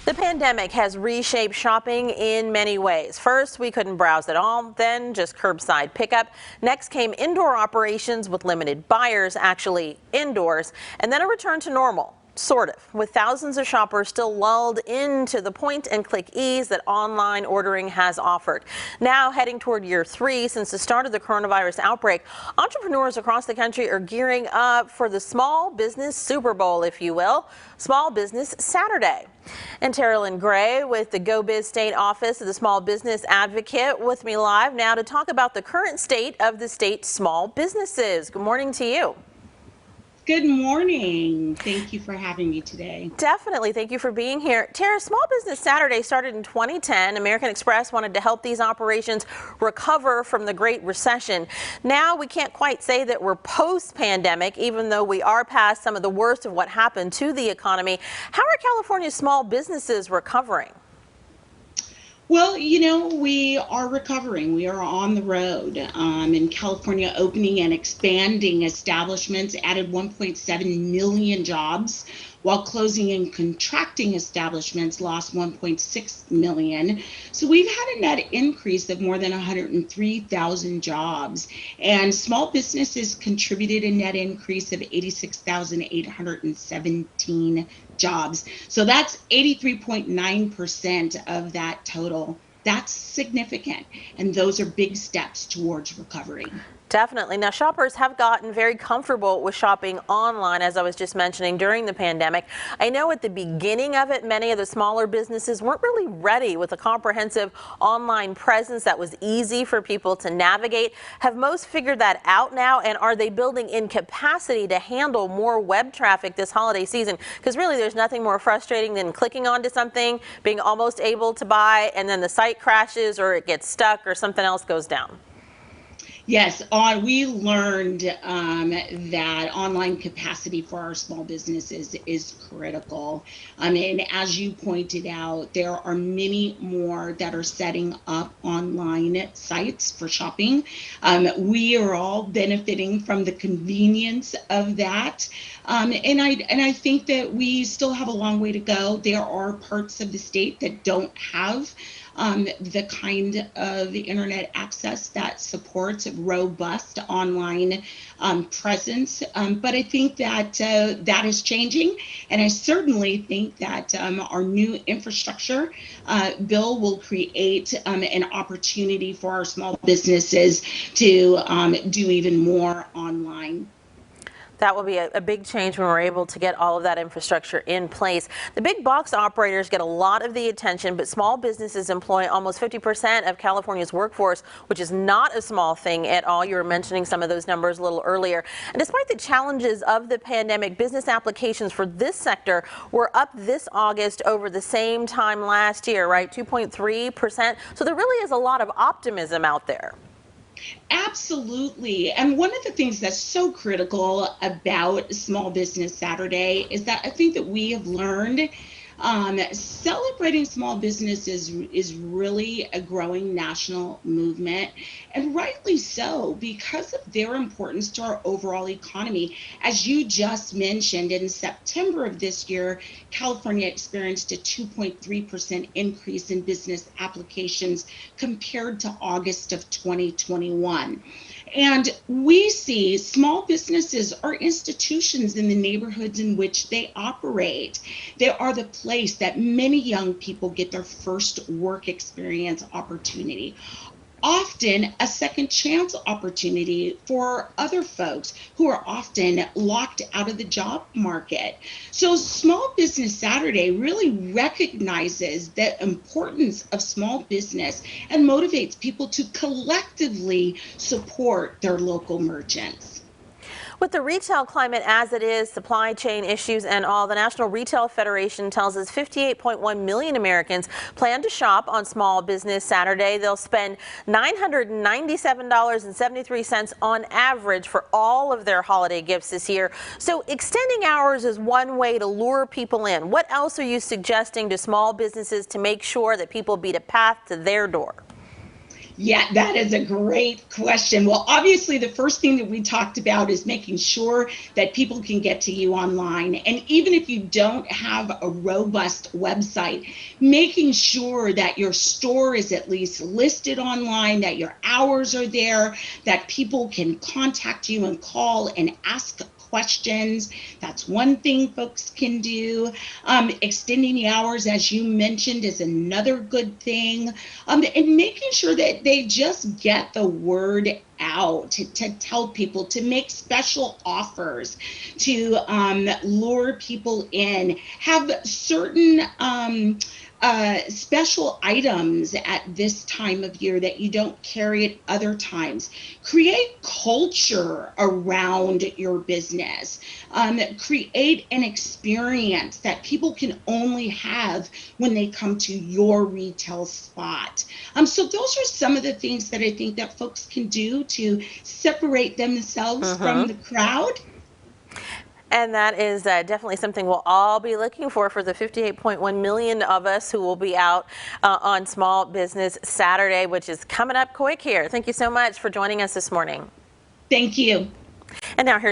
The pandemic has reshaped shopping in many ways. First, we couldn't browse at all, then just curbside pickup. Next came indoor operations with limited buyers actually indoors, and then a return to normal. Sort of, with thousands of shoppers still lulled into the point-and-click ease that online ordering has offered. Now heading toward year 3 since the start of the coronavirus outbreak, entrepreneurs across the country are gearing up for the Small Business Super Bowl, if you will, Small Business Saturday. And Terilyn Gray with the GoBiz State Office of the Small Business Advocate with me live now to talk about the current state of the state's small businesses. Good morning to you. Good morning. Thank you for having me today. Definitely. Thank you for being here. Tara, Small Business Saturday started in 2010. American Express wanted to help these operations recover from the Great Recession. Now we can't quite say that we're post-pandemic, even though we are past some of the worst of what happened to the economy. How are California's small businesses recovering? Well, we are recovering. We are on the road. In California, opening and expanding establishments added 1.7 million jobs, while closing and contracting establishments lost 1.6 million. So we've had a net increase of more than 103,000 jobs. And small businesses contributed a net increase of 86,817 jobs. So that's 83.9% of that total. That's significant. And those are big steps towards recovery. Definitely. Now, shoppers have gotten very comfortable with shopping online, as I was just mentioning, during the pandemic. I know at the beginning of it, many of the smaller businesses weren't really ready with a comprehensive online presence that was easy for people to navigate. Have most figured that out now, and are they building in capacity to handle more web traffic this holiday season? Because really, there's nothing more frustrating than clicking onto something, being almost able to buy, and then the site crashes or it gets stuck or something else goes down. Yes, we learned that online capacity for our small businesses is critical. And as you pointed out, there are many more that are setting up online sites for shopping. We are all benefiting from the convenience of that. And I think that we still have a long way to go. There are parts of the state that don't have the kind of internet access that supports robust online presence. But I think that that is changing. And I certainly think that our new infrastructure bill will create an opportunity for our small businesses to do even more online. That will be a big change when we're able to get all of that infrastructure in place. The big box operators get a lot of the attention, but small businesses employ almost 50% of California's workforce, which is not a small thing at all. You were mentioning some of those numbers a little earlier. And despite the challenges of the pandemic, business applications for this sector were up this August over the same time last year, right? 2.3%. So there really is a lot of optimism out there. Absolutely. And one of the things that's so critical about Small Business Saturday is that I think that we have learned celebrating small businesses is really a growing national movement, and rightly so, because of their importance to our overall economy. As you just mentioned, in September of this year, California experienced a 2.3% increase in business applications compared to August of 2021. And we see small businesses are institutions in the neighborhoods in which they operate. They are the place that many young people get their first work experience opportunity. Often a second chance opportunity for other folks who are often locked out of the job market. So Small Business Saturday really recognizes the importance of small business and motivates people to collectively support their local merchants. With the retail climate as it is, supply chain issues and all, the National Retail Federation tells us 58.1 million Americans plan to shop on Small Business Saturday. They'll spend $997.73 on average for all of their holiday gifts this year. So extending hours is one way to lure people in. What else are you suggesting to small businesses to make sure that people beat a path to their door? Yeah, that is a great question. Well, obviously, the first thing that we talked about is making sure that people can get to you online. And even if you don't have a robust website, making sure that your store is at least listed online, that your hours are there, that people can contact you and call and ask questions. That's one thing folks can do. Extending the hours, as you mentioned, is another good thing. And making sure that they just get the word out to tell people, to make special offers, to lure people in, have certain special items at this time of year that you don't carry at other times. Create culture around your business. Create an experience that people can only have when they come to your retail spot. So those are some of the things that I think that folks can do to separate themselves from the crowd. And that is definitely something we'll all be looking for the 58.1 million of us who will be out on Small Business Saturday, which is coming up quick here. Thank you so much for joining us this morning. Thank you. And now here's